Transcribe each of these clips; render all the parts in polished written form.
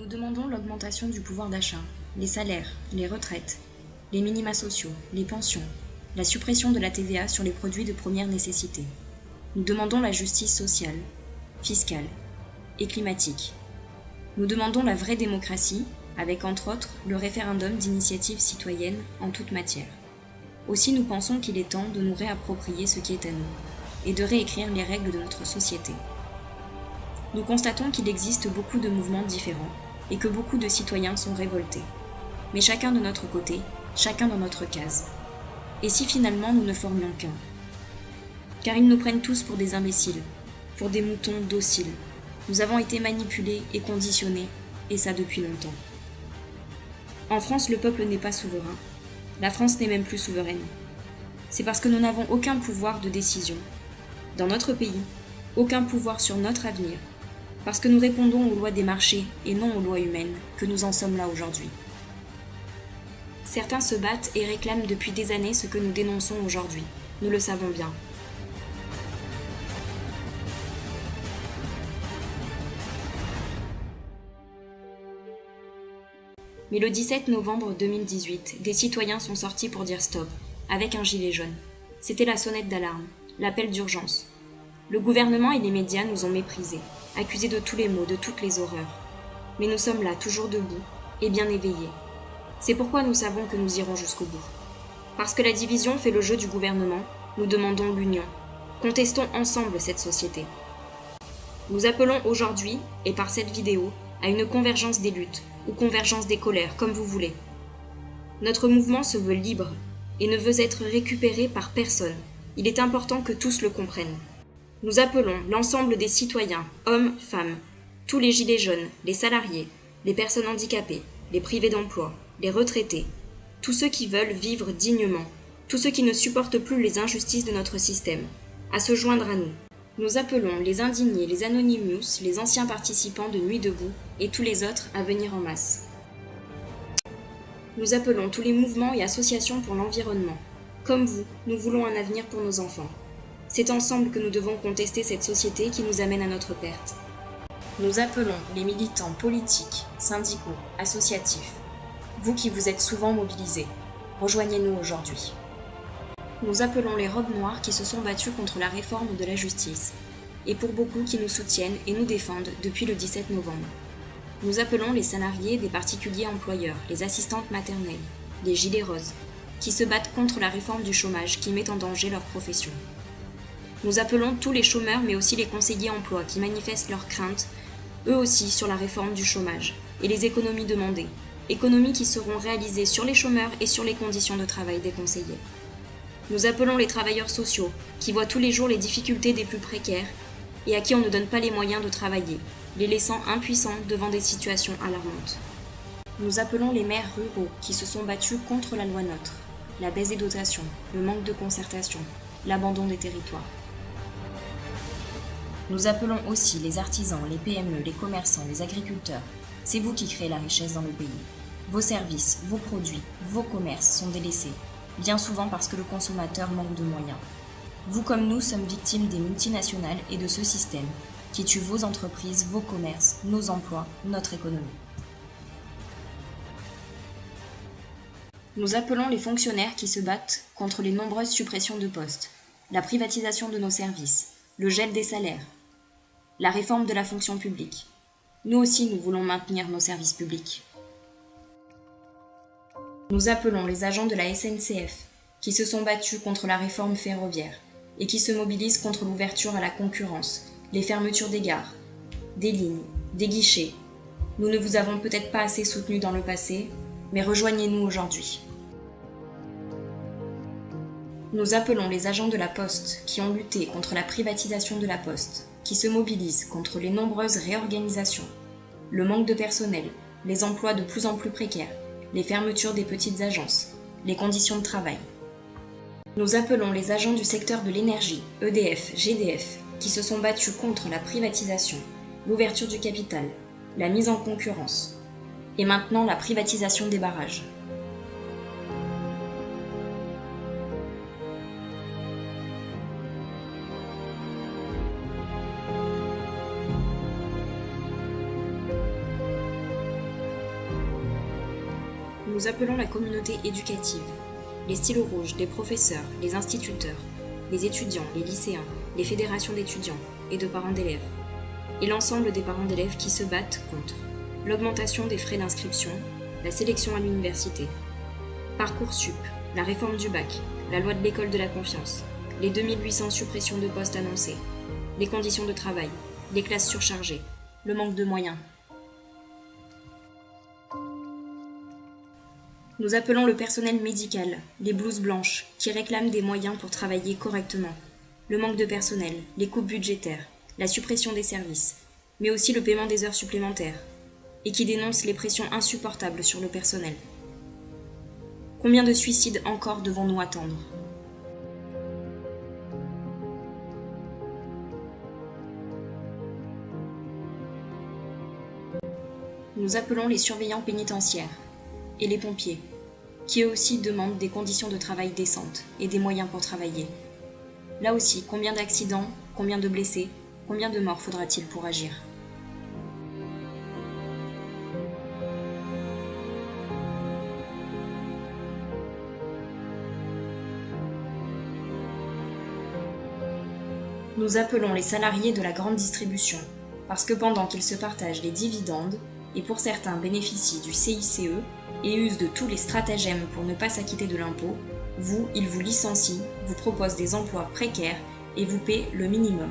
Nous demandons l'augmentation du pouvoir d'achat, les salaires, les retraites, les minima sociaux, les pensions, la suppression de la TVA sur les produits de première nécessité. Nous demandons la justice sociale, fiscale et climatique. Nous demandons la vraie démocratie, avec entre autres le référendum d'initiative citoyenne en toute matière. Aussi nous pensons qu'il est temps de nous réapproprier ce qui est à nous, et de réécrire les règles de notre société. Nous constatons qu'il existe beaucoup de mouvements différents, et que beaucoup de citoyens sont révoltés. Mais chacun de notre côté, chacun dans notre case. Et si finalement nous ne formions qu'un ? Car ils nous prennent tous pour des imbéciles, pour des moutons dociles. Nous avons été manipulés et conditionnés, et ça depuis longtemps. En France, le peuple n'est pas souverain. La France n'est même plus souveraine. C'est parce que nous n'avons aucun pouvoir de décision. Dans notre pays, aucun pouvoir sur notre avenir. Parce que nous répondons aux lois des marchés et non aux lois humaines, que nous en sommes là aujourd'hui. Certains se battent et réclament depuis des années ce que nous dénonçons aujourd'hui. Nous le savons bien. Mais le 17 novembre 2018, des citoyens sont sortis pour dire stop, avec un gilet jaune. C'était la sonnette d'alarme, l'appel d'urgence. Le gouvernement et les médias nous ont méprisés, accusés de tous les maux, de toutes les horreurs. Mais nous sommes là, toujours debout, et bien éveillés. C'est pourquoi nous savons que nous irons jusqu'au bout. Parce que la division fait le jeu du gouvernement, nous demandons l'union. Contestons ensemble cette société. Nous appelons aujourd'hui, et par cette vidéo, à une convergence des luttes, ou convergence des colères, comme vous voulez. Notre mouvement se veut libre, et ne veut être récupéré par personne. Il est important que tous le comprennent. Nous appelons l'ensemble des citoyens, hommes, femmes, tous les gilets jaunes, les salariés, les personnes handicapées, les privés d'emploi, les retraités, tous ceux qui veulent vivre dignement, tous ceux qui ne supportent plus les injustices de notre système, à se joindre à nous. Nous appelons les indignés, les anonymous, les anciens participants de Nuit debout et tous les autres à venir en masse. Nous appelons tous les mouvements et associations pour l'environnement. Comme vous, nous voulons un avenir pour nos enfants. C'est ensemble que nous devons contester cette société qui nous amène à notre perte. Nous appelons les militants politiques, syndicaux, associatifs. Vous qui vous êtes souvent mobilisés, rejoignez-nous aujourd'hui. Nous appelons les robes noires qui se sont battus contre la réforme de la justice, et pour beaucoup qui nous soutiennent et nous défendent depuis le 17 novembre. Nous appelons les salariés des particuliers employeurs, les assistantes maternelles, les gilets roses, qui se battent contre la réforme du chômage qui met en danger leur profession. Nous appelons tous les chômeurs mais aussi les conseillers emploi qui manifestent leurs craintes, eux aussi sur la réforme du chômage, et les économies demandées, économies qui seront réalisées sur les chômeurs et sur les conditions de travail des conseillers. Nous appelons les travailleurs sociaux, qui voient tous les jours les difficultés des plus précaires et à qui on ne donne pas les moyens de travailler, les laissant impuissants devant des situations alarmantes. Nous appelons les maires ruraux, qui se sont battus contre la loi NOTRe, la baisse des dotations, le manque de concertation, l'abandon des territoires. Nous appelons aussi les artisans, les PME, les commerçants, les agriculteurs. C'est vous qui créez la richesse dans le pays. Vos services, vos produits, vos commerces sont délaissés, bien souvent parce que le consommateur manque de moyens. Vous comme nous sommes victimes des multinationales et de ce système qui tue vos entreprises, vos commerces, nos emplois, notre économie. Nous appelons les fonctionnaires qui se battent contre les nombreuses suppressions de postes, la privatisation de nos services, le gel des salaires, la réforme de la fonction publique. Nous aussi, nous voulons maintenir nos services publics. Nous appelons les agents de la SNCF, qui se sont battus contre la réforme ferroviaire et qui se mobilisent contre l'ouverture à la concurrence, les fermetures des gares, des lignes, des guichets. Nous ne vous avons peut-être pas assez soutenus dans le passé, mais rejoignez-nous aujourd'hui. Nous appelons les agents de la Poste qui ont lutté contre la privatisation de la Poste, qui se mobilisent contre les nombreuses réorganisations, le manque de personnel, les emplois de plus en plus précaires, les fermetures des petites agences, les conditions de travail. Nous appelons les agents du secteur de l'énergie, EDF, GDF, qui se sont battus contre la privatisation, l'ouverture du capital, la mise en concurrence, et maintenant la privatisation des barrages. Nous appelons la communauté éducative, les stylos rouges, les professeurs, les instituteurs, les étudiants, les lycéens, les fédérations d'étudiants et de parents d'élèves, et l'ensemble des parents d'élèves qui se battent contre l'augmentation des frais d'inscription, la sélection à l'université, Parcoursup, la réforme du bac, la loi de l'école de la confiance, les 2800 suppressions de postes annoncées, les conditions de travail, les classes surchargées, le manque de moyens. Nous appelons le personnel médical, les blouses blanches, qui réclament des moyens pour travailler correctement, le manque de personnel, les coupes budgétaires, la suppression des services, mais aussi le paiement des heures supplémentaires, et qui dénoncent les pressions insupportables sur le personnel. Combien de suicides encore devons-nous attendre ? Nous appelons les surveillants pénitentiaires et les pompiers, qui eux aussi demandent des conditions de travail décentes et des moyens pour travailler. Là aussi, combien d'accidents, combien de blessés, combien de morts faudra-t-il pour agir ? Nous appelons les salariés de la grande distribution, parce que pendant qu'ils se partagent les dividendes, et pour certains bénéficient du CICE et usent de tous les stratagèmes pour ne pas s'acquitter de l'impôt, ils vous licencient, vous proposent des emplois précaires et vous paient le minimum.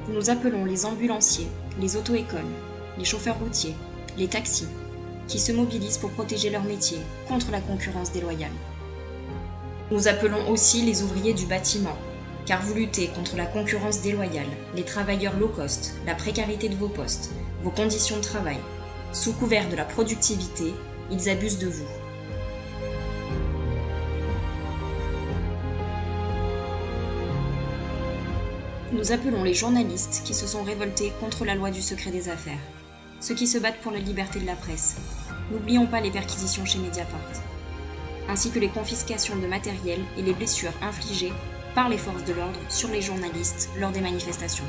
Nous appelons les ambulanciers, les auto-écoles, les chauffeurs routiers, les taxis, qui se mobilisent pour protéger leur métier contre la concurrence déloyale. Nous appelons aussi les ouvriers du bâtiment, car vous luttez contre la concurrence déloyale, les travailleurs low cost, la précarité de vos postes, vos conditions de travail. Sous couvert de la productivité, ils abusent de vous. Nous appelons les journalistes qui se sont révoltés contre la loi du secret des affaires, ceux qui se battent pour la liberté de la presse. N'oublions pas les perquisitions chez Mediapart, ainsi que les confiscations de matériel et les blessures infligées par les forces de l'ordre sur les journalistes lors des manifestations.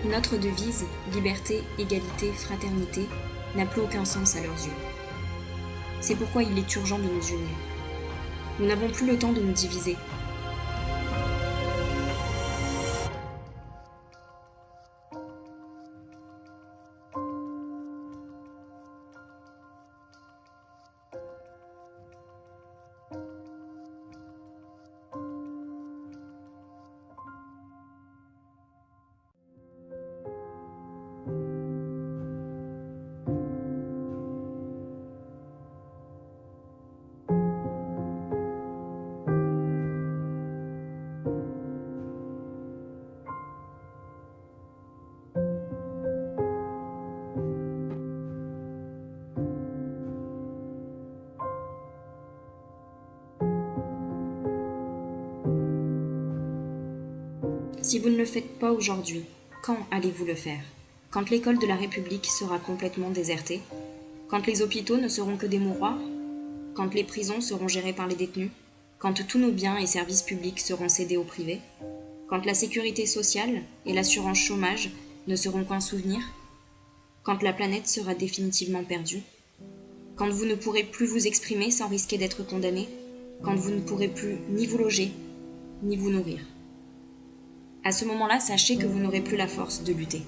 Notre devise, liberté, égalité, fraternité, n'a plus aucun sens à leurs yeux. C'est pourquoi il est urgent de nous unir. Nous n'avons plus le temps de nous diviser. Si vous ne le faites pas aujourd'hui, quand allez-vous le faire ? Quand l'école de la République sera complètement désertée ? Quand les hôpitaux ne seront que des mouroirs ? Quand les prisons seront gérées par les détenus ? Quand tous nos biens et services publics seront cédés au privé ? Quand la sécurité sociale et l'assurance chômage ne seront qu'un souvenir ? Quand la planète sera définitivement perdue ? Quand vous ne pourrez plus vous exprimer sans risquer d'être condamné ? Quand vous ne pourrez plus ni vous loger, ni vous nourrir ? À ce moment-là, sachez que vous n'aurez plus la force de lutter.